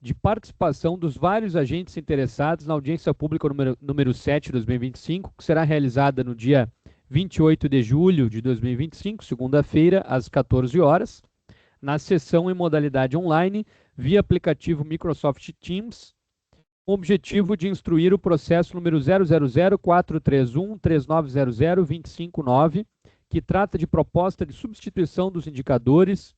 de participação dos vários agentes interessados na audiência pública número 7 de 2025, que será realizada no dia 28 de julho de 2025, segunda-feira, às 14 horas, na sessão em modalidade online, via aplicativo Microsoft Teams, com o objetivo de instruir o processo número 000-431-3900-259, que trata de proposta de substituição dos indicadores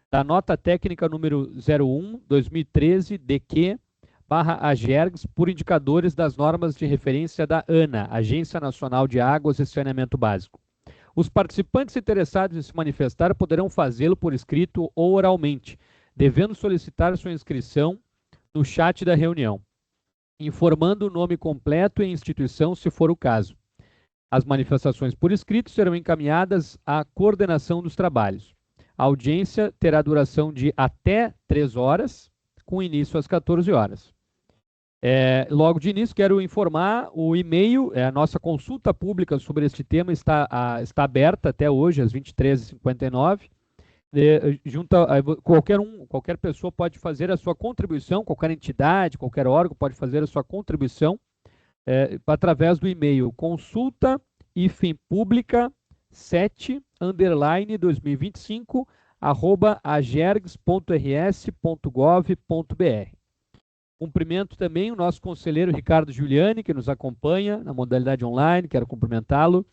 da nota técnica número 01/2013-DQ/AGERGS por indicadores das normas de referência da ANA, Agência Nacional de Águas e Saneamento Básico. Os participantes interessados em se manifestar poderão fazê-lo por escrito ou oralmente, devendo solicitar sua inscrição no chat da reunião, informando o nome completo e instituição, se for o caso. As manifestações por escrito serão encaminhadas à coordenação dos trabalhos. A audiência terá duração de até 3 horas, com início às 14 horas. Logo de início, quero informar o e-mail, a nossa consulta pública sobre este tema está aberta até hoje, às 23h59. Qualquer pessoa pode fazer a sua contribuição, qualquer entidade, qualquer órgão pode fazer a sua contribuição através do e-mail consulta-publica7-2025@agergs.rs.gov.br. Cumprimento também o nosso conselheiro Ricardo Giuliani, que nos acompanha na modalidade online, quero cumprimentá-lo.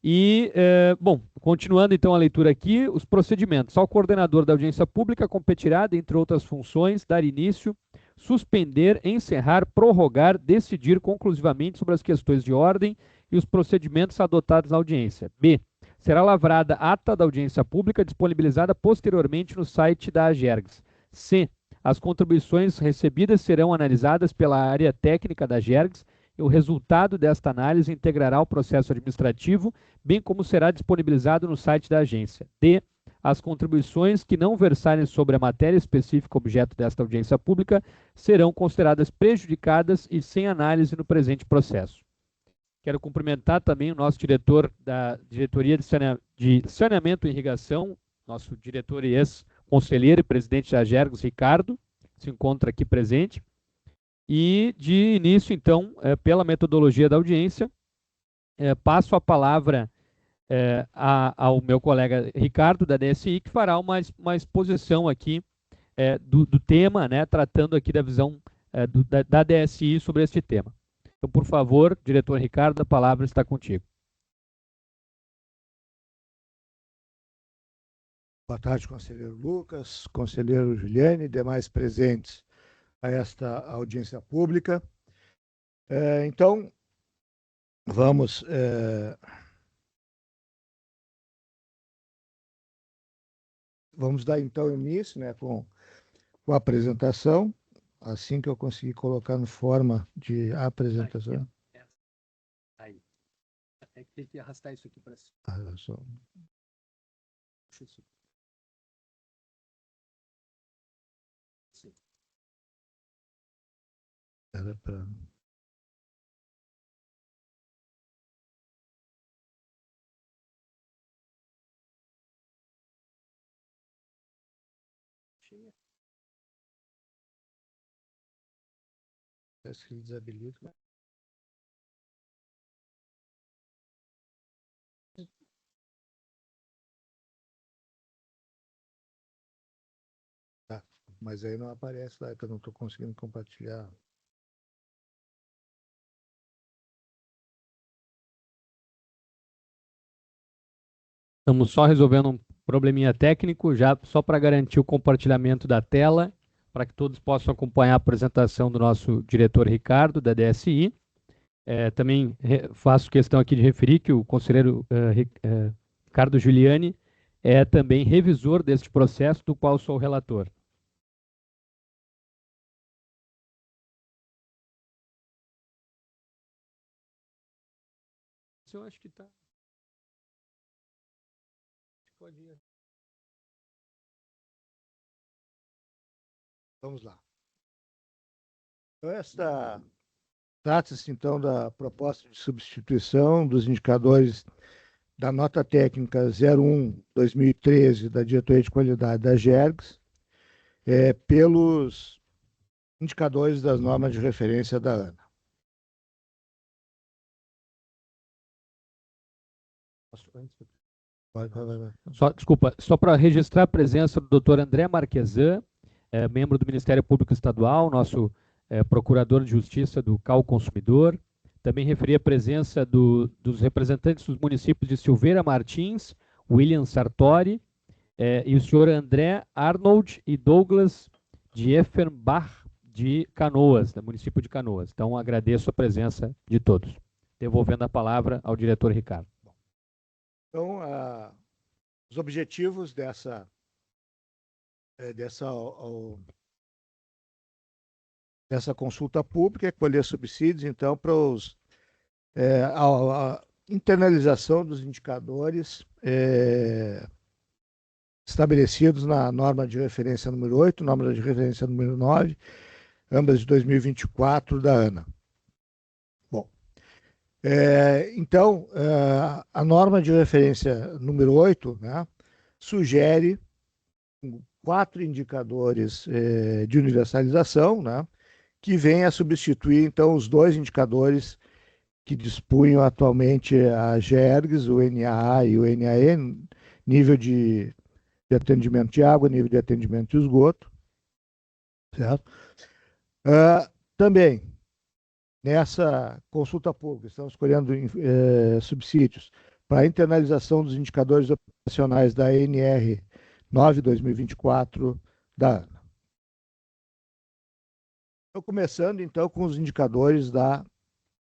E, bom, continuando então a leitura aqui, os procedimentos. Ao coordenador da audiência pública competirá, dentre outras funções, dar início, suspender, encerrar, prorrogar, decidir conclusivamente sobre as questões de ordem e os procedimentos adotados na audiência. B. Será lavrada ata da audiência pública disponibilizada posteriormente no site da AGERGS. C. As contribuições recebidas serão analisadas pela área técnica da AGERGS e o resultado desta análise integrará o processo administrativo, bem como será disponibilizado no site da agência. D. As contribuições que não versarem sobre a matéria específica objeto desta audiência pública serão consideradas prejudicadas e sem análise no presente processo. Quero cumprimentar também o nosso diretor da Diretoria de Saneamento e Irrigação, nosso diretor e ex-conselheiro e presidente da AGERGS, Ricardo, que se encontra aqui presente. E, de início, então, pela metodologia da audiência, passo a palavra ao meu colega Ricardo, da DSI, que fará uma exposição aqui do tema, né, tratando aqui da visão da DSI sobre este tema. Então, por favor, diretor Ricardo, a palavra está contigo. Boa tarde, conselheiro Lucas, conselheiro Giuliani e demais presentes a esta audiência pública. Então, vamos dar então início, né, com a apresentação, assim que eu conseguir colocar no forma de apresentação. Aí. Tem que arrastar isso aqui para cima. Só... Puxa isso. Sim. Era para... Parece que ele desabilita, mas... Tá, mas aí não aparece lá, que eu não estou conseguindo compartilhar. Estamos só resolvendo um probleminha técnico, já só para garantir o compartilhamento da tela, para que todos possam acompanhar a apresentação do nosso diretor Ricardo, da DSI. Também faço questão aqui de referir que o conselheiro Ricardo Giuliani é também revisor deste processo, do qual sou o relator. Eu acho que está... Pode ir. Vamos lá. Então, trata-se, então, da proposta de substituição dos indicadores da nota técnica 01/2013 da Diretoria de Qualidade da AGERGS pelos indicadores das normas de referência da ANA. Desculpa, só para registrar a presença do Dr. André Marquesan, membro do Ministério Público Estadual, nosso procurador de justiça do CAU Consumidor. Também referi a presença dos representantes dos municípios de Silveira Martins, William Sartori, e o senhor André Arnold e Douglas de Effenbach, de Canoas, do município de Canoas. Então, agradeço a presença de todos. Devolvendo a palavra ao diretor Ricardo. Então, os objetivos dessa consulta pública é colher subsídios, então, para a internalização dos indicadores estabelecidos na norma de referência número 8, norma de referência número 9, ambas de 2024 da ANA. Bom, então, a norma de referência número 8, né, sugere 4 indicadores de universalização, né, que vêm a substituir, então, os 2 indicadores que dispunham atualmente a GERGS, o NAA e o NAE, nível de atendimento de água, nível de atendimento de esgoto, certo? Também, nessa consulta pública, estamos escolhendo subsídios para a internalização dos indicadores operacionais da NR 9/2024 da ANA. Estou começando, então, com os indicadores da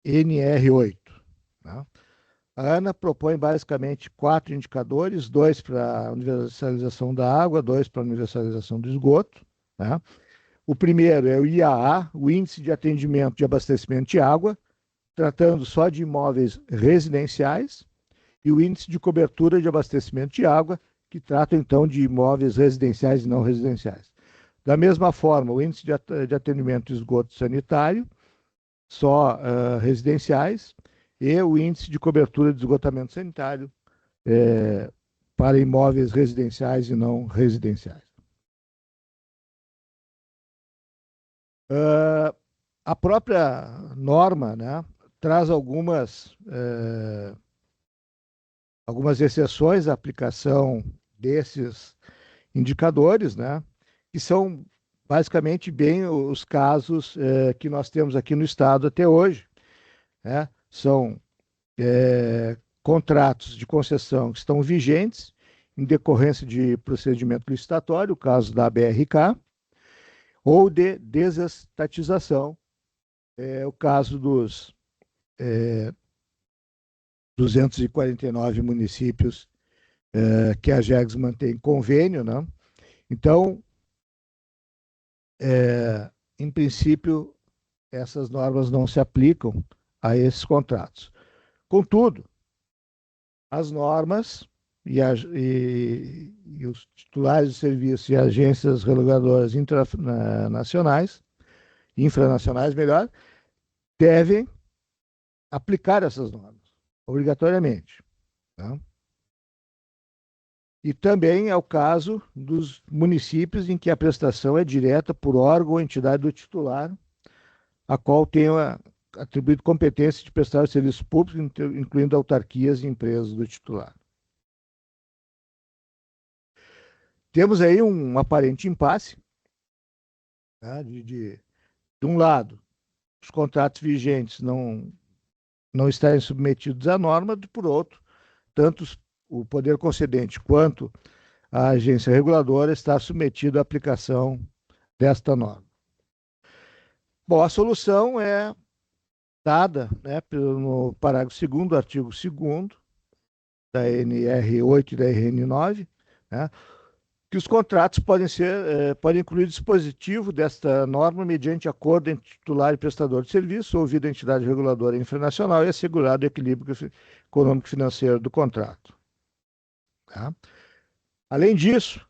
NR8. Né? A ANA propõe basicamente 4 indicadores, 2 para a universalização da água, 2 para a universalização do esgoto. Né? O primeiro é o IAA, o Índice de Atendimento de Abastecimento de Água, tratando só de imóveis residenciais, e o Índice de Cobertura de Abastecimento de Água, que trata então de imóveis residenciais e não residenciais. Da mesma forma, o Índice de Atendimento de Esgoto Sanitário, só residenciais, e o Índice de Cobertura de Esgotamento Sanitário para imóveis residenciais e não residenciais. A própria norma, né, traz algumas exceções à aplicação desses indicadores, né, que são basicamente bem os casos que nós temos aqui no Estado até hoje. Né? São contratos de concessão que estão vigentes em decorrência de procedimento licitatório, o caso da BRK, ou de desestatização, o caso dos 249 municípios que a GERGS mantém convênio, né? Então, em princípio, essas normas não se aplicam a esses contratos. Contudo, as normas e os titulares de serviço e agências reguladoras infranacionais, melhor, devem aplicar essas normas, obrigatoriamente. Tá? E também é o caso dos municípios em que a prestação é direta por órgão ou entidade do titular, a qual tem atribuído competência de prestar serviço público, incluindo autarquias e empresas do titular. Temos aí um aparente impasse, né, de um lado, os contratos vigentes não estarem submetidos à norma, por outro, tanto o poder concedente quanto a agência reguladora está submetido à aplicação desta norma. Bom, a solução é dada, né, no parágrafo 2º do artigo 2º da NR8 e da RN9, né, que os contratos podem incluir dispositivo desta norma mediante acordo entre titular e prestador de serviço, ouvido a entidade reguladora infranacional e assegurado o equilíbrio econômico e financeiro do contrato. Tá? Além disso,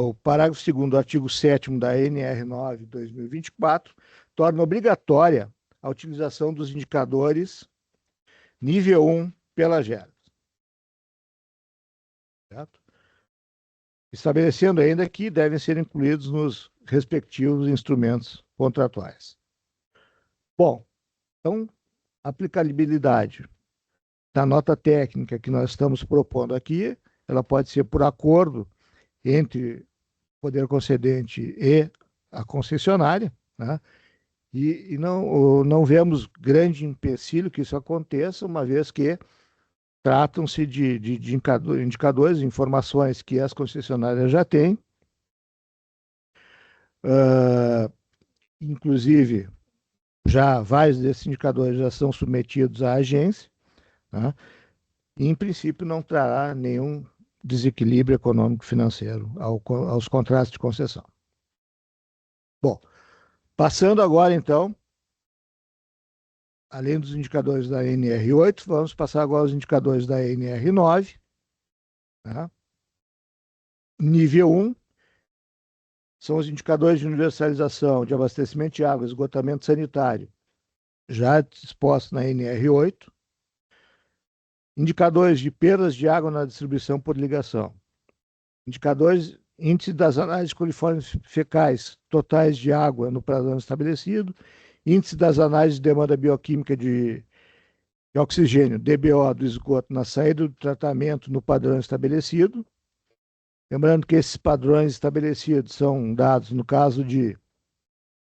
o parágrafo 2º do artigo 7º da NR9/2024 torna obrigatória a utilização dos indicadores nível 1 pela GERGS. Certo? estabelecendo ainda que devem ser incluídos nos respectivos instrumentos contratuais. Bom, então, a aplicabilidade da nota técnica que nós estamos propondo aqui, ela pode ser por acordo entre o poder concedente e a concessionária, né? E não vemos grande empecilho que isso aconteça, uma vez que tratam-se de indicadores, informações que as concessionárias já têm, inclusive já vários desses indicadores já são submetidos à agência, né? E, em princípio, não trará nenhum desequilíbrio econômico-financeiro aos contratos de concessão. Bom, passando agora, então, além dos indicadores da NR8, vamos passar agora aos indicadores da NR9. Tá? Nível 1 são os indicadores de universalização de abastecimento de água e esgotamento sanitário, já dispostos na NR8. Indicadores de perdas de água na distribuição por ligação. Indicadores, índice das análises coliformes fecais totais de água no padrão estabelecido. Índice das análises de demanda bioquímica de oxigênio, DBO, do esgoto na saída do tratamento no padrão estabelecido. Lembrando que esses padrões estabelecidos são dados, no caso de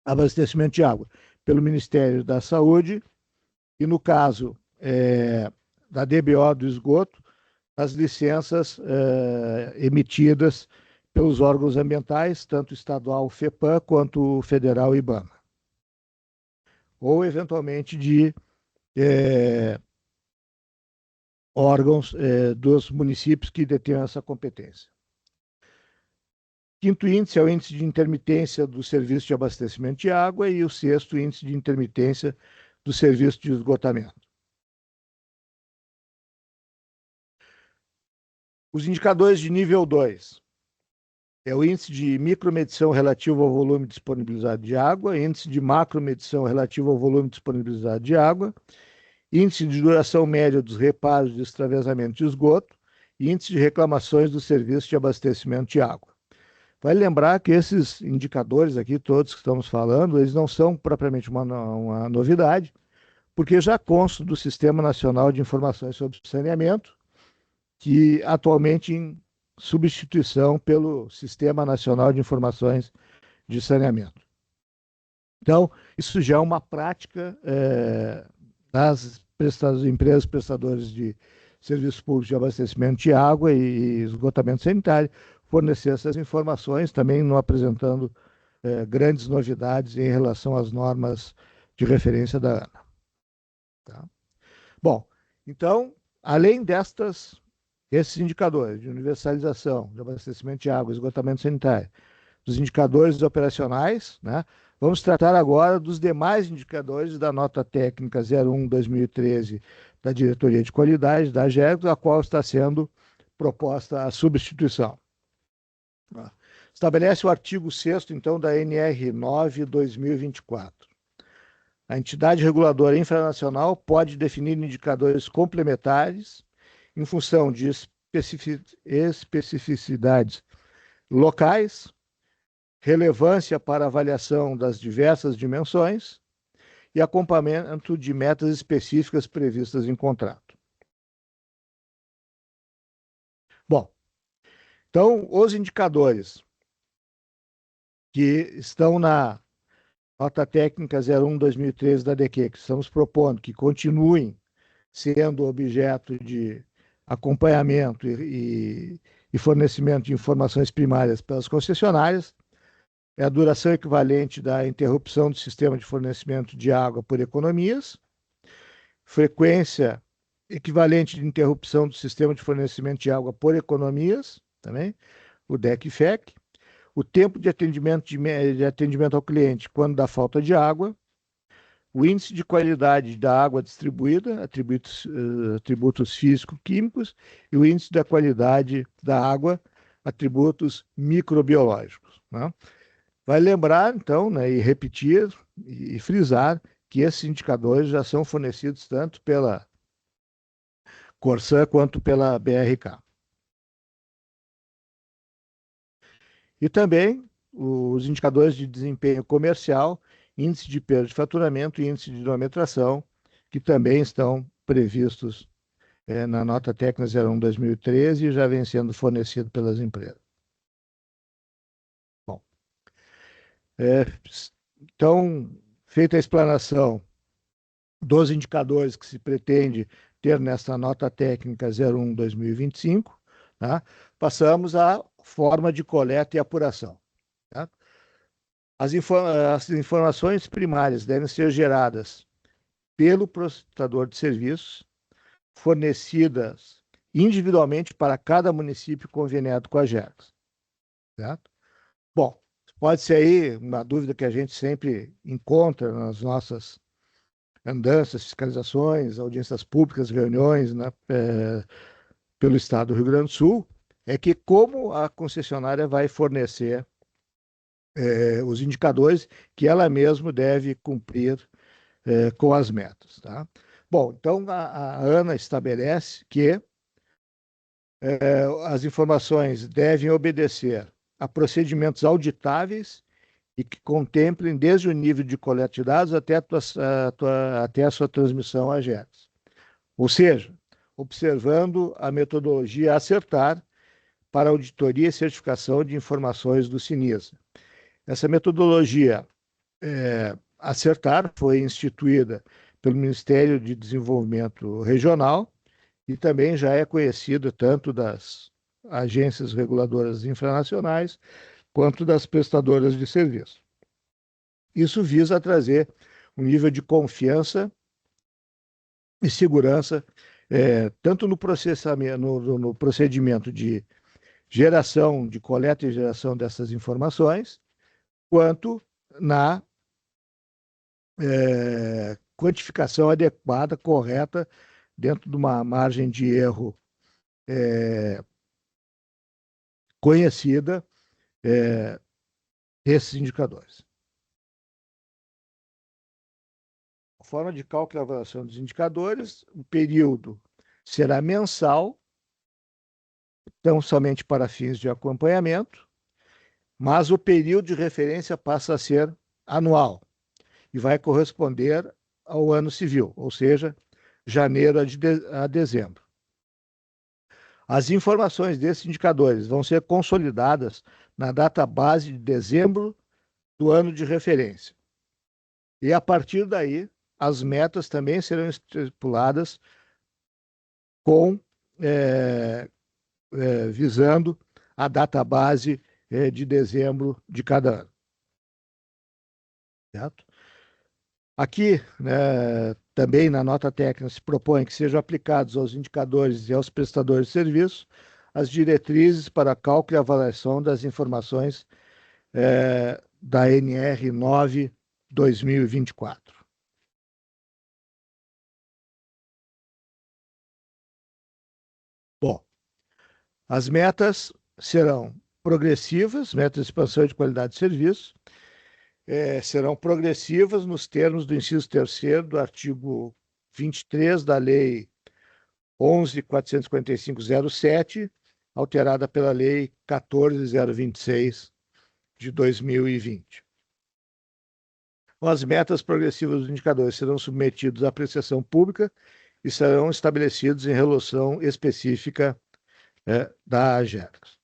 abastecimento de água, pelo Ministério da Saúde, e no caso da DBO do esgoto, as licenças emitidas pelos órgãos ambientais, tanto estadual FEPAM quanto federal IBAMA. Ou, eventualmente, de órgãos dos municípios que detêm essa competência. Quinto índice é o índice de intermitência do serviço de abastecimento de água e o sexto índice de intermitência do serviço de esgotamento. Os indicadores de nível 2 é o índice de micromedição relativo ao volume disponibilizado de água, índice de macromedição relativo ao volume disponibilizado de água, índice de duração média dos reparos de extravasamento de esgoto e índice de reclamações do serviço de abastecimento de água. Vale lembrar que esses indicadores aqui, todos que estamos falando, eles não são propriamente uma novidade, porque já constam do Sistema Nacional de Informações sobre Saneamento, que atualmente em substituição pelo Sistema Nacional de Informações de Saneamento. Então, isso já é uma prática das empresas prestadoras de serviços públicos de abastecimento de água e esgotamento sanitário, fornecer essas informações, também não apresentando grandes novidades em relação às normas de referência da ANA. Tá? Bom, então, além esses indicadores de universalização, de abastecimento de água, esgotamento sanitário, dos indicadores operacionais, né, vamos tratar agora dos demais indicadores da nota técnica 01/2013 da Diretoria de Qualidade, da AGERGS, a qual está sendo proposta a substituição. Estabelece o artigo 6º, então, da NR 9/2024. A entidade reguladora infranacional pode definir indicadores complementares em função de especificidades locais, relevância para avaliação das diversas dimensões e acompanhamento de metas específicas previstas em contrato. Bom, então, os indicadores que estão na nota técnica 01/2013 da DQ, que estamos propondo que continuem sendo objeto de acompanhamento e fornecimento de informações primárias pelas concessionárias, é a duração equivalente da interrupção do sistema de fornecimento de água por economias, frequência equivalente de interrupção do sistema de fornecimento de água por economias, também, o DEC/FEC, o tempo de atendimento ao cliente quando dá falta de água, o índice de qualidade da água distribuída, atributos físico-químicos, e o índice da qualidade da água, atributos microbiológicos. Né? Vai lembrar, então, né, e repetir e frisar que esses indicadores já são fornecidos tanto pela Corsan quanto pela BRK. E também os indicadores de desempenho comercial, índice de perda de faturamento e índice de quilometração, que também estão previstos na nota técnica 01/2013 e já vem sendo fornecido pelas empresas. Bom, então, feita a explanação dos indicadores que se pretende ter nesta nota técnica 01/2025, tá? Passamos à forma de coleta e apuração. Tá? As informações primárias devem ser geradas pelo prestador de serviços, fornecidas individualmente para cada município conveniado com a GERGS. Certo? Bom, pode ser aí uma dúvida que a gente sempre encontra nas nossas andanças, fiscalizações, audiências públicas, reuniões, né, pelo Estado do Rio Grande do Sul, é que como a concessionária vai fornecer os indicadores que ela mesma deve cumprir com as metas. Tá? Bom, então a ANA estabelece que as informações devem obedecer a procedimentos auditáveis e que contemplem desde o nível de coleta de dados até a sua transmissão à GERGS. Ou seja, observando a metodologia Acertar para auditoria e certificação de informações do Sinisa. Essa metodologia Acertar foi instituída pelo Ministério de Desenvolvimento Regional e também já é conhecida tanto das agências reguladoras infranacionais quanto das prestadoras de serviço. Isso visa trazer um nível de confiança e segurança, tanto no processamento, no procedimento de geração, de coleta e geração dessas informações, quanto na quantificação adequada, correta, dentro de uma margem de erro conhecida, esses indicadores. A forma de cálculo e avaliação dos indicadores, o período será mensal, então somente para fins de acompanhamento, mas o período de referência passa a ser anual e vai corresponder ao ano civil, ou seja, janeiro a dezembro. As informações desses indicadores vão ser consolidadas na database de dezembro do ano de referência. E a partir daí, as metas também serão estipuladas com visando a database de dezembro de cada ano. Certo? Aqui, né, também na nota técnica, se propõe que sejam aplicados aos indicadores e aos prestadores de serviço as diretrizes para cálculo e avaliação das informações da NR 9/2024. Bom, as metas serão progressivas, metas de expansão de qualidade de serviço, serão progressivas nos termos do inciso 3º do artigo 23 da Lei 11.445/07, alterada pela Lei 14.026 de 2020. As metas progressivas dos indicadores serão submetidos à apreciação pública e serão estabelecidos em resolução específica da AGERGS.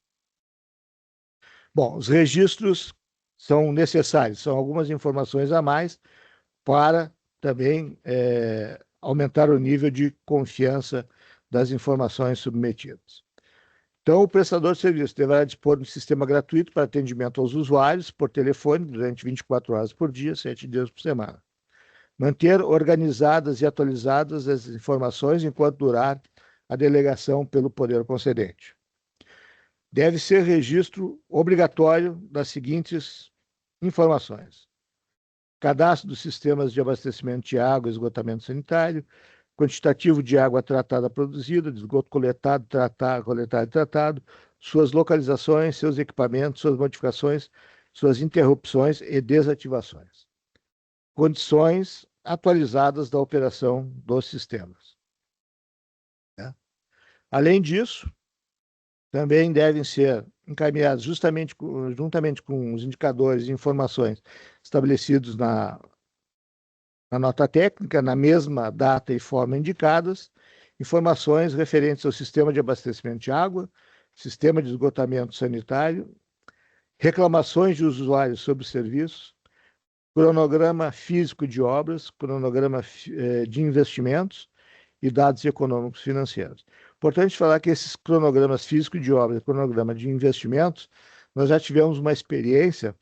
Bom, os registros são necessários, são algumas informações a mais para também aumentar o nível de confiança das informações submetidas. Então, o prestador de serviço deverá dispor de um sistema gratuito para atendimento aos usuários por telefone durante 24 horas por dia, 7 dias por semana. Manter organizadas e atualizadas as informações enquanto durar a delegação pelo poder concedente. Deve ser registro obrigatório das seguintes informações: cadastro dos sistemas de abastecimento de água e esgotamento sanitário, quantitativo de água tratada produzida, de esgoto coletado e tratado, suas localizações, seus equipamentos, suas modificações, suas interrupções e desativações. Condições atualizadas da operação dos sistemas. Além disso, também devem ser encaminhados juntamente com os indicadores e informações estabelecidos na nota técnica, na mesma data e forma indicadas, informações referentes ao sistema de abastecimento de água, sistema de esgotamento sanitário, reclamações de usuários sobre serviços, cronograma físico de obras, cronograma de investimentos e dados econômicos financeiros. Importante falar que esses cronogramas físicos de obras e cronograma de investimentos, nós já tivemos uma experiência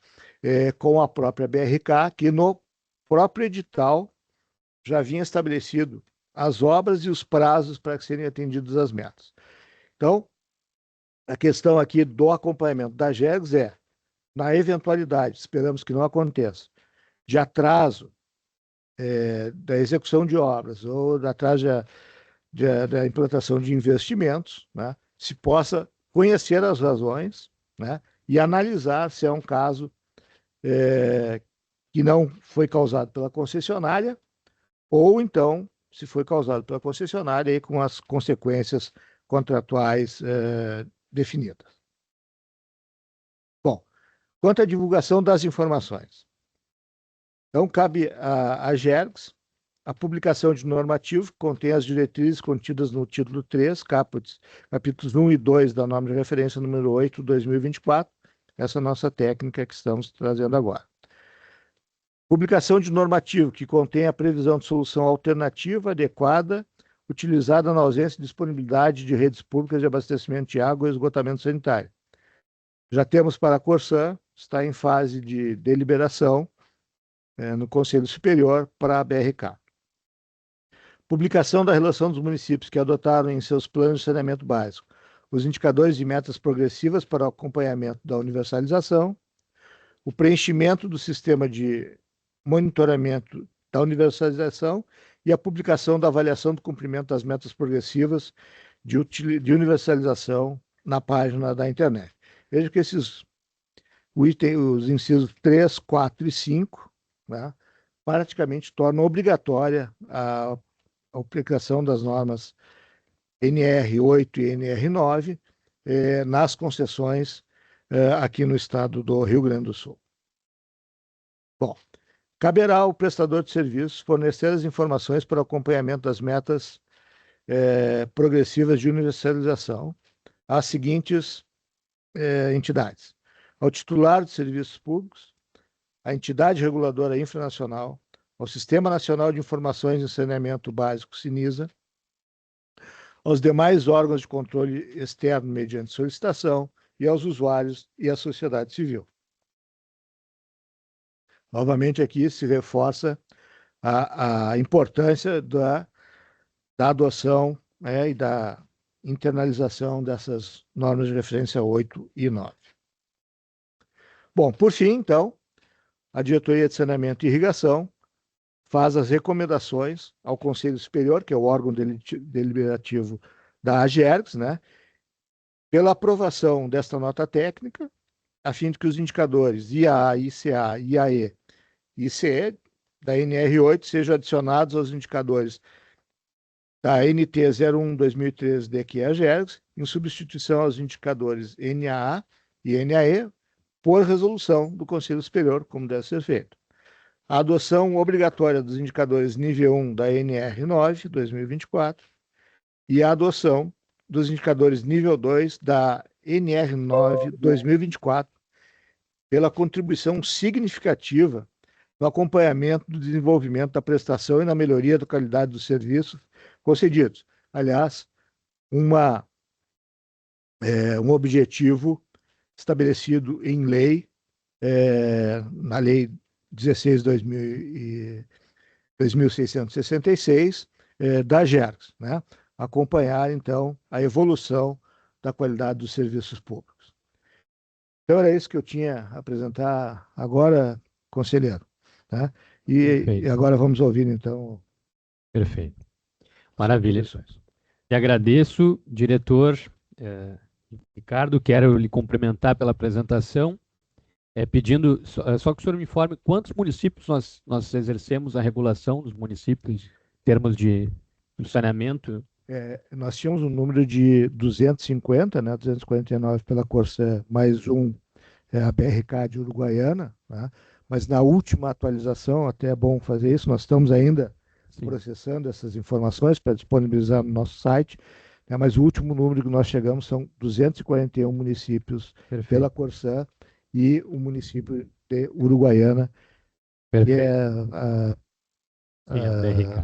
com a própria BRK, que no próprio edital já vinha estabelecido as obras e os prazos para que serem atendidas as metas. Então, a questão aqui do acompanhamento da GERGS é, na eventualidade, esperamos que não aconteça, de atraso da execução de obras ou da atraso da implantação de investimentos, né, se possa conhecer as razões, né, e analisar se é um caso que não foi causado pela concessionária ou então se foi causado pela concessionária e com as consequências contratuais definidas. Bom, quanto à divulgação das informações. Então, cabe à GERGS a publicação de normativo que contém as diretrizes contidas no título 3, capítulos 1 e 2 da norma de referência número 8, 2024, essa nossa técnica que estamos trazendo agora. Publicação de normativo que contém a previsão de solução alternativa adequada, utilizada na ausência de disponibilidade de redes públicas de abastecimento de água e esgotamento sanitário. Já temos para a Corsã, está em fase de deliberação no Conselho Superior para a BRK. Publicação da relação dos municípios que adotaram em seus planos de saneamento básico os indicadores de metas progressivas para o acompanhamento da universalização, o preenchimento do sistema de monitoramento da universalização e a publicação da avaliação do cumprimento das metas progressivas de universalização na página da internet. Veja que os incisos 3, 4 e 5, né, praticamente tornam obrigatória a aplicação das normas NR8 e NR9 nas concessões aqui no estado do Rio Grande do Sul. Bom, caberá ao prestador de serviços fornecer as informações para o acompanhamento das metas progressivas de universalização às seguintes entidades: ao titular de serviços públicos, à entidade reguladora infranacional, ao Sistema Nacional de Informações em Saneamento Básico, SINISA, aos demais órgãos de controle externo mediante solicitação e aos usuários e à sociedade civil. Novamente aqui se reforça a importância da adoção e da internalização dessas normas de referência 8 e 9. Bom, por fim, então, a Diretoria de Saneamento e Irrigação faz as recomendações ao Conselho Superior, que é o órgão deliberativo da AGERGS, né, pela aprovação desta nota técnica, a fim de que os indicadores IAA, ICA, IAE e ICE da NR8 sejam adicionados aos indicadores da NT 01/2013 DQ AGERGS, em substituição aos indicadores NAA e NAE, por resolução do Conselho Superior, como deve ser feito. A adoção obrigatória dos indicadores nível 1 da NR9, 2024, e a adoção dos indicadores nível 2 da NR9, 2024, pela contribuição significativa no acompanhamento do desenvolvimento da prestação e na melhoria da qualidade dos serviços concedidos. Aliás, um objetivo estabelecido em lei, na Lei 16.666, da GERGS, né? Acompanhar, então, a evolução da qualidade dos serviços públicos. Então, era isso que eu tinha a apresentar agora, conselheiro. Tá? E agora vamos ouvir, então. Perfeito. Maravilha. E agradeço, diretor Ricardo, quero lhe cumprimentar pela apresentação, pedindo só que o senhor me informe quantos municípios nós exercemos a regulação dos municípios em termos de saneamento nós tínhamos um número de 250, né, 249 pela Corsã, mais um a BRK de Uruguaiana, né? Mas na última atualização, até é bom fazer isso, nós estamos ainda processando essas informações para disponibilizar no nosso site, né? Mas o último número que nós chegamos são 241 municípios pela Corsã e o município de Uruguaiana, que é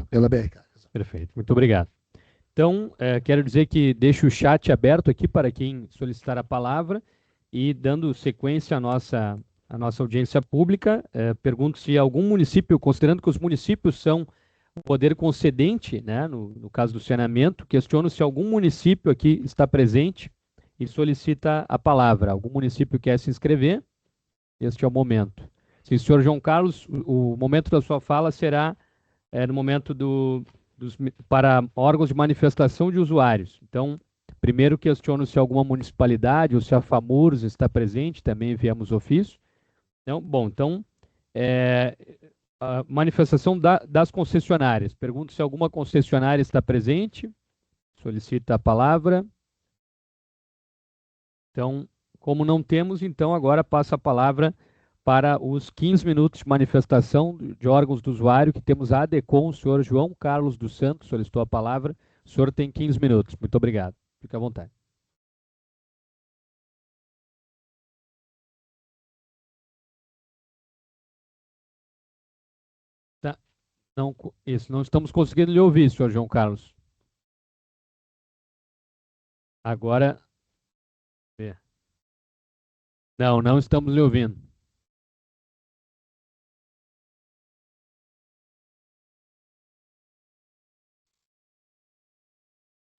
pela BRK. Perfeito, muito obrigado. Então, quero dizer que deixo o chat aberto aqui para quem solicitar a palavra e, dando sequência à nossa audiência pública, pergunto se algum município, considerando que os municípios são o poder concedente, né, no caso do saneamento, questiono se algum município aqui está presente e solicita a palavra. Algum município quer se inscrever? Este é o momento. Sim, senhor João Carlos, o momento da sua fala será no momento para órgãos de manifestação de usuários. Então, primeiro questiono se alguma municipalidade ou se a FAMURS está presente, também enviamos ofício. Então, bom, então, a manifestação das concessionárias. Pergunto se alguma concessionária está presente. Solicita a palavra. Então, como não temos, então agora passa a palavra para os 15 minutos de manifestação de órgãos do usuário, que temos a ADECOM, o senhor João Carlos dos Santos solicitou a palavra. O senhor tem 15 minutos. Muito obrigado. Fique à vontade. Tá. Não, isso, não estamos conseguindo lhe ouvir, senhor João Carlos. Agora. Não, não estamos lhe ouvindo.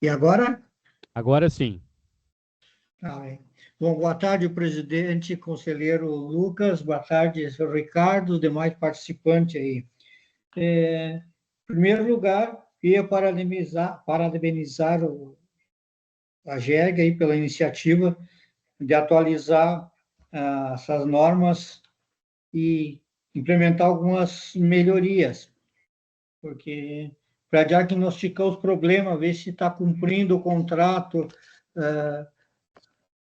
E agora? Agora sim. Tá bem. Bom, boa tarde, presidente, conselheiro Lucas, boa tarde, senhor Ricardo, os demais participantes aí. Em primeiro lugar, queria parabenizar a GEG aí pela iniciativa de atualizar essas normas e implementar algumas melhorias, porque para diagnosticar os problemas, ver se está cumprindo o contrato,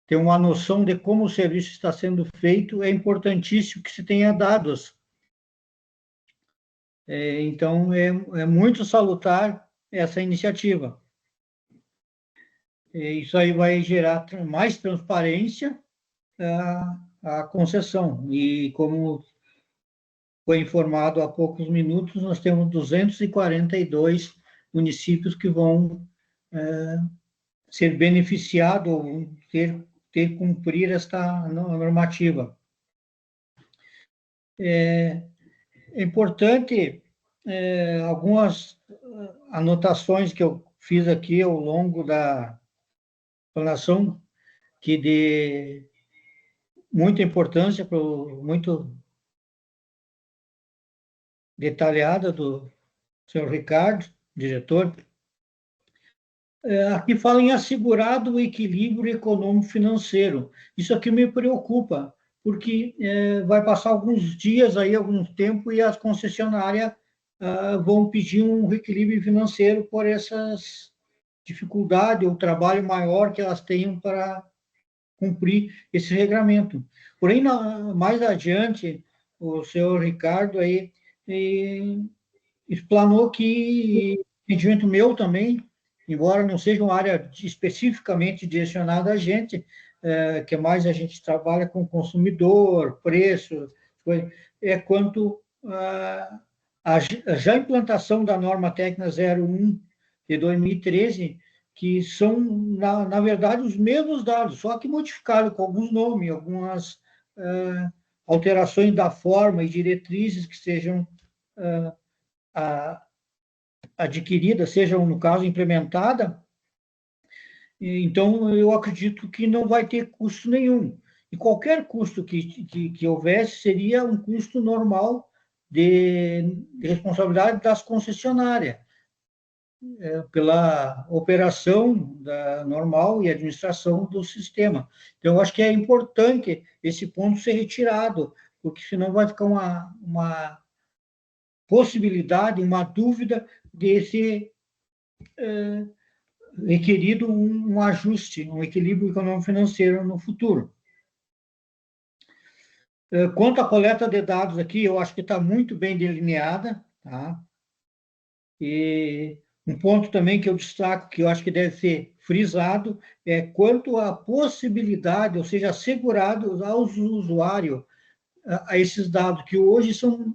ter uma noção de como o serviço está sendo feito, é importantíssimo que se tenha dados. Então, é muito salutar essa iniciativa. Isso aí vai gerar mais transparência à concessão. E, como foi informado há poucos minutos, nós temos 242 municípios que vão ser beneficiados ou ter cumprir esta normativa. É importante algumas anotações que eu fiz aqui ao longo da explanação, que de muita importância, muito detalhada do senhor Ricardo, diretor. Aqui fala em assegurado o equilíbrio econômico-financeiro. Isso aqui me preocupa, porque vai passar alguns dias aí, algum tempo, e as concessionárias vão pedir um reequilíbrio financeiro por essas dificuldades, o trabalho maior que elas tenham para cumprir esse regramento. Porém, mais adiante, o senhor Ricardo aí explanou que, entendimento meu também, embora não seja uma área especificamente direcionada a gente, que mais a gente trabalha com consumidor, preço, quanto a já implantação da norma técnica 01 de 2013, que são, na verdade, os mesmos dados, só que modificados com alguns nomes, algumas alterações da forma e diretrizes que sejam adquirida, seja, no caso, implementada. Então, eu acredito que não vai ter custo nenhum. E qualquer custo que houvesse seria um custo normal de responsabilidade das concessionárias, pela operação normal e administração do sistema. Então, eu acho que é importante esse ponto ser retirado, porque senão vai ficar uma possibilidade, uma dúvida desse requerido um ajuste, um equilíbrio econômico-financeiro no futuro. Quanto à coleta de dados aqui, eu acho que está muito bem delineada, tá? E um ponto também que eu destaco, que eu acho que deve ser frisado, é quanto à possibilidade, ou seja, assegurado aos usuários a esses dados, que hoje são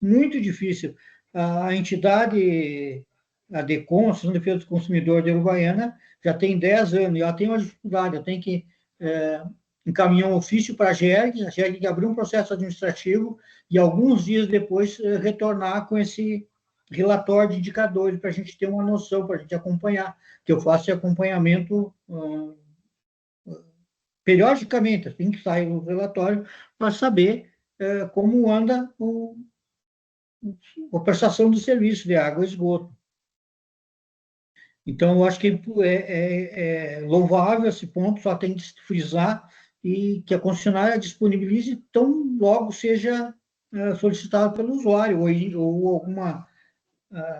muito difíceis. A entidade, a DECON, a Associação de Defesa do Consumidor de Uruguaiana, já tem 10 anos, e ela tem uma dificuldade, ela tem que encaminhar um ofício para a GERG tem que abrir um processo administrativo e alguns dias depois retornar com esse relatório de indicadores para a gente ter uma noção, para a gente acompanhar, que eu faço esse acompanhamento periodicamente, assim que sai o relatório, para saber como anda a prestação do serviço de água e esgoto. Então, eu acho que é louvável esse ponto, só tem que frisar e que a concessionária disponibilize tão logo seja solicitado pelo usuário ou alguma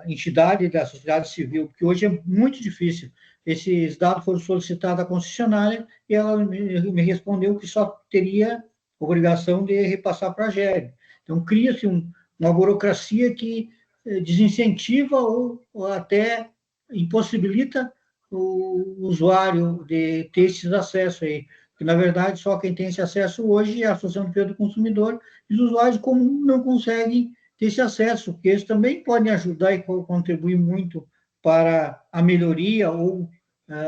entidade da sociedade civil, porque hoje é muito difícil. Esses dados foram solicitados à concessionária e ela me respondeu que só teria obrigação de repassar para a GERG. Então, cria-se uma burocracia que desincentiva ou até impossibilita o usuário de ter esses acessos aí. Porque, na verdade, só quem tem esse acesso hoje é a Associação de Defesa do Consumidor, e os usuários comuns não conseguem ter esse acesso, porque eles também podem ajudar e contribuir muito para a melhoria ou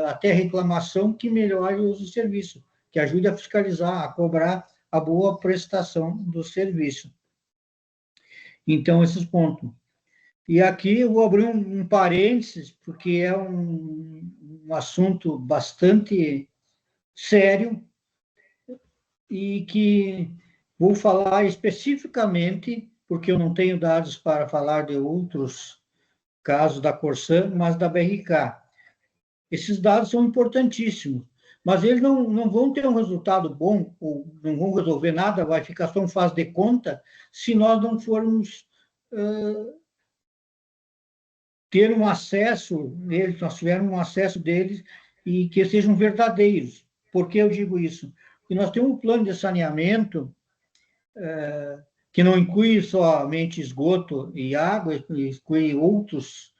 até reclamação que melhore o serviço, que ajude a fiscalizar, a cobrar a boa prestação do serviço. Então, esses pontos. E aqui eu vou abrir um parênteses, porque é um assunto bastante sério e que vou falar especificamente, porque eu não tenho dados para falar de outros casos da Corsan, mas da BRK. Esses dados são importantíssimos, mas eles não vão ter um resultado bom, ou não vão resolver nada, vai ficar só um faz de conta, se nós não formos ter um acesso neles, nós tivermos um acesso deles e que sejam verdadeiros. Por que eu digo isso? Porque nós temos um plano de saneamento que não inclui somente esgoto e água, inclui outras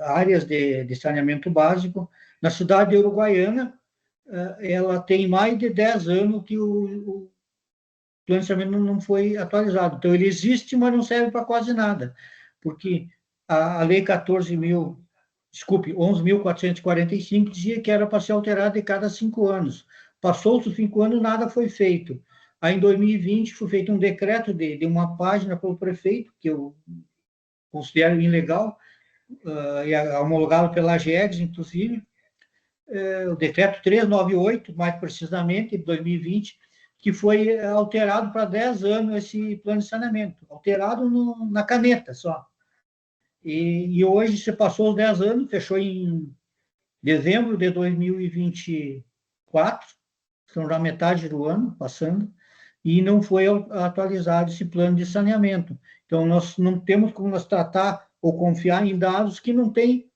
áreas de saneamento básico. Na cidade de Uruguaiana, ela tem mais de 10 anos que o plano de saneamento não foi atualizado. Então, ele existe, mas não serve para quase nada, porque a lei 11.445 dizia que era para ser alterada de cada 5 anos. Passou-se os 5 anos, nada foi feito. Aí, em 2020, foi feito um decreto de uma página pelo prefeito, que eu considero ilegal, e homologado pela AGEGS, inclusive, o decreto 398, mais precisamente, de 2020, que foi alterado para 10 anos esse plano de saneamento, alterado na caneta só. E hoje, você passou os 10 anos, fechou em dezembro de 2024, são já metade do ano passando, e não foi atualizado esse plano de saneamento. Então, nós não temos como nós tratar ou confiar em dados que não se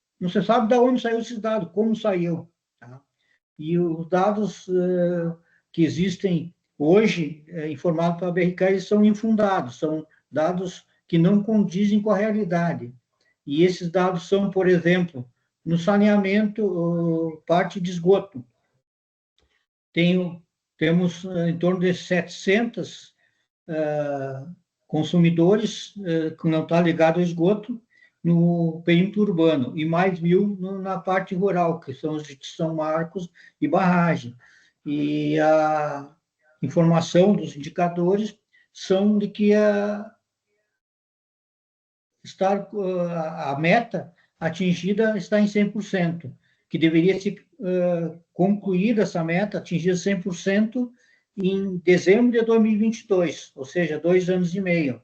sabe de onde saiu esses dados, como saiu. Tá? E os dados que existem hoje, informados pela BRK, eles são infundados, são dados que não condizem com a realidade. E esses dados são, por exemplo, no saneamento, parte de esgoto. Temos em torno de 700 consumidores que não estão ligados ao esgoto no perímetro urbano, e mais 1.000 na parte rural, que são os de São Marcos e Barragem. E a informação dos indicadores são de que a meta atingida está em 100%, que deveria ser concluída essa meta, atingida 100%, em dezembro de 2022, ou seja, 2 anos e meio.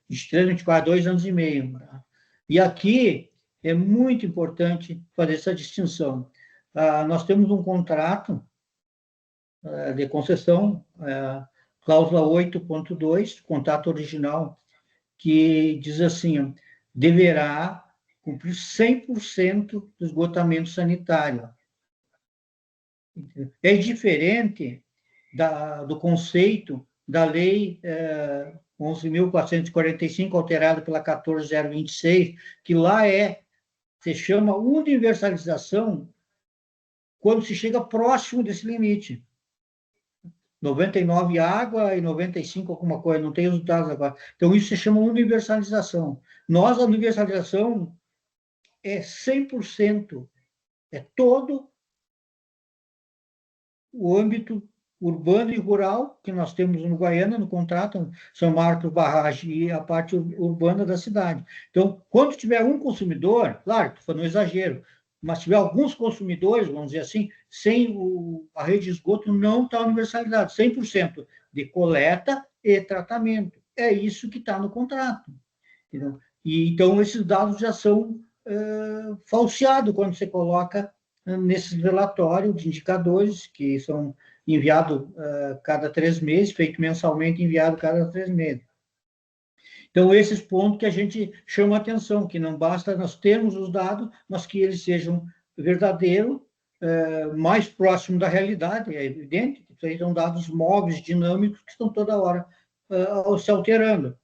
23, 24, 2 anos e meio. E aqui é muito importante fazer essa distinção. Nós temos um contrato de concessão, cláusula 8.2, contrato original, que diz assim, deverá cumprir 100% do esgotamento sanitário. É diferente do conceito da Lei 11.445, alterada pela 14.026, que lá se chama universalização quando se chega próximo desse limite. 99 água e 95 alguma coisa, não tenho os dados agora. Então, isso se chama universalização. A universalização é 100%, é todo o âmbito urbano e rural que nós temos no Guaiana, no contrato, São Marcos, Barragem e a parte urbana da cidade. Então, quando tiver um consumidor, claro, foi no exagero, mas tiver alguns consumidores, vamos dizer assim, sem a rede de esgoto não está universalizado, 100% de coleta e tratamento. É isso que está no contrato. Entendeu? E, então, esses dados já são falseados quando você coloca nesses relatórios de indicadores que são enviados cada 3 meses, feito mensalmente, enviado cada 3 meses. Então, esses pontos que a gente chama a atenção, que não basta nós termos os dados, mas que eles sejam verdadeiros, mais próximos da realidade, é evidente, que sejam dados móveis, dinâmicos, que estão toda hora se alterando.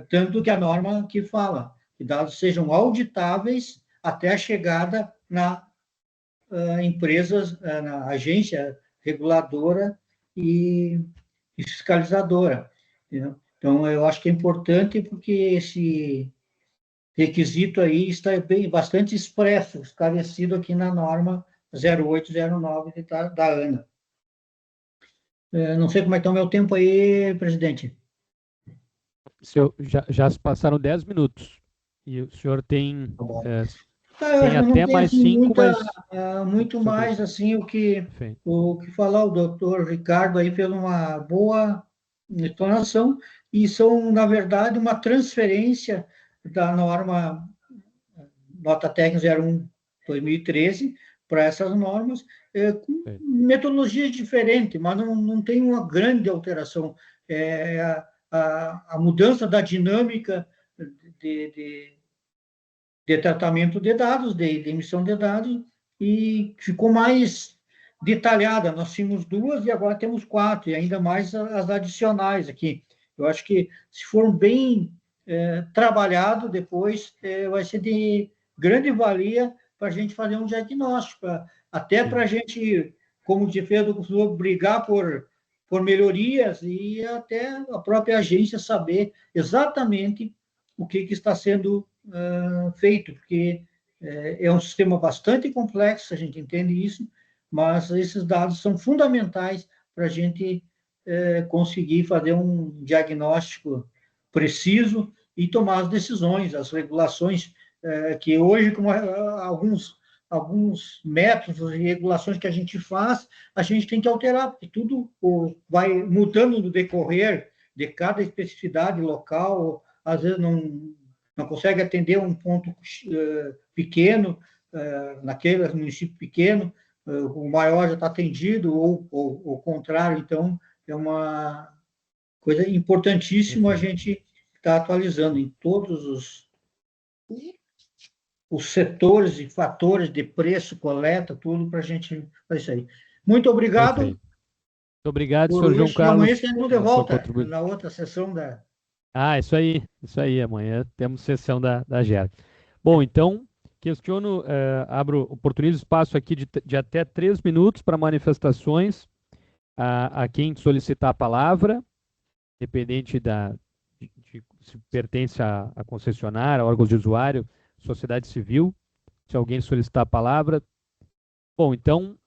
Tanto que a norma que fala, que dados sejam auditáveis até a chegada na empresas, na agência reguladora e fiscalizadora. Entendeu? Então, eu acho que é importante porque esse requisito aí está bastante expresso, esclarecido aqui na norma 0809 da ANA. Não sei como é que está o meu tempo aí, presidente. Já se passaram 10 minutos. E o senhor tem... tem até mais assim, 5, mas... muito mais, assim, o que falar, o doutor Ricardo aí fez uma boa explanação, e são, na verdade, uma transferência da norma nota técnica 01/2013 para essas normas, com metodologias diferentes, mas não tem uma grande alteração. A mudança da dinâmica de tratamento de dados, de emissão de dados, e ficou mais detalhada. Nós tínhamos 2 e agora temos 4, e ainda mais as adicionais aqui. Eu acho que, se for bem trabalhado depois, vai ser de grande valia para a gente fazer um diagnóstico, até para a gente, como de fez brigar por melhorias, e até a própria agência saber exatamente o que está sendo feito, porque é um sistema bastante complexo, a gente entende isso, mas esses dados são fundamentais para a gente conseguir fazer um diagnóstico preciso e tomar as decisões, as regulações, que hoje, como alguns métodos e regulações que a gente faz, a gente tem que alterar, porque tudo vai mudando no decorrer de cada especificidade local, às vezes não consegue atender um ponto pequeno, naquele município pequeno, o maior já está atendido, ou o contrário. Então, é uma coisa importantíssima a gente estar atualizando em todos os setores e fatores de preço, coleta, tudo, para a gente fazer isso aí. Muito obrigado. Perfeito. Muito obrigado, senhor João Carlos. Amanhã estamos de volta na outra sessão da... Isso aí. Amanhã temos sessão da GERG. Bom, então, questiono, oportunizo espaço aqui de até 3 minutos para manifestações a quem solicitar a palavra, independente de se pertence a concessionária, a órgãos de usuário, sociedade civil, se alguém solicitar a palavra. Bom, então,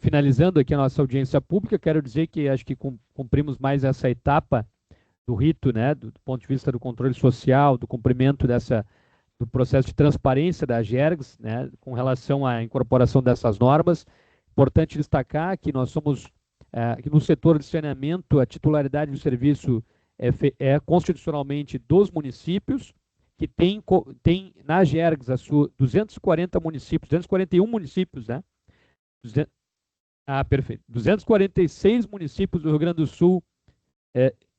finalizando aqui a nossa audiência pública, quero dizer que acho que cumprimos mais essa etapa do rito, né, do ponto de vista do controle social, do cumprimento do processo de transparência da GERGS, né, com relação à incorporação dessas normas. Importante destacar que nós somos, que no setor de saneamento, a titularidade do serviço é constitucionalmente dos municípios, que tem na GERGS 240 municípios, 241 municípios, né? Perfeito. 246 municípios do Rio Grande do Sul,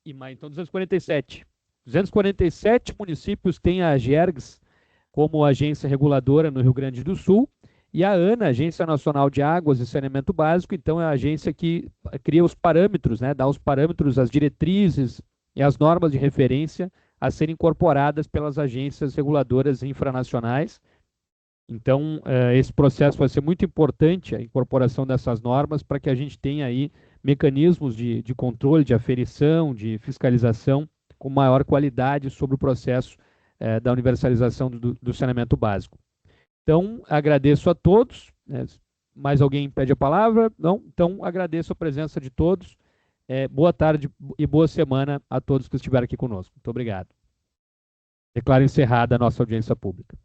então 247. 247 municípios têm a GERGS como agência reguladora no Rio Grande do Sul, e a ANA, Agência Nacional de Águas e Saneamento Básico, então é a agência que cria os parâmetros, né, dá os parâmetros, as diretrizes e as normas de referência a serem incorporadas pelas agências reguladoras infranacionais. Então, esse processo vai ser muito importante, a incorporação dessas normas, para que a gente tenha aí mecanismos de controle, de aferição, de fiscalização com maior qualidade sobre o processo da universalização do saneamento básico. Então, agradeço a todos. Mais alguém pede a palavra? Não? Então, agradeço a presença de todos. Boa tarde e boa semana a todos que estiveram aqui conosco. Muito obrigado. Declaro encerrada a nossa audiência pública.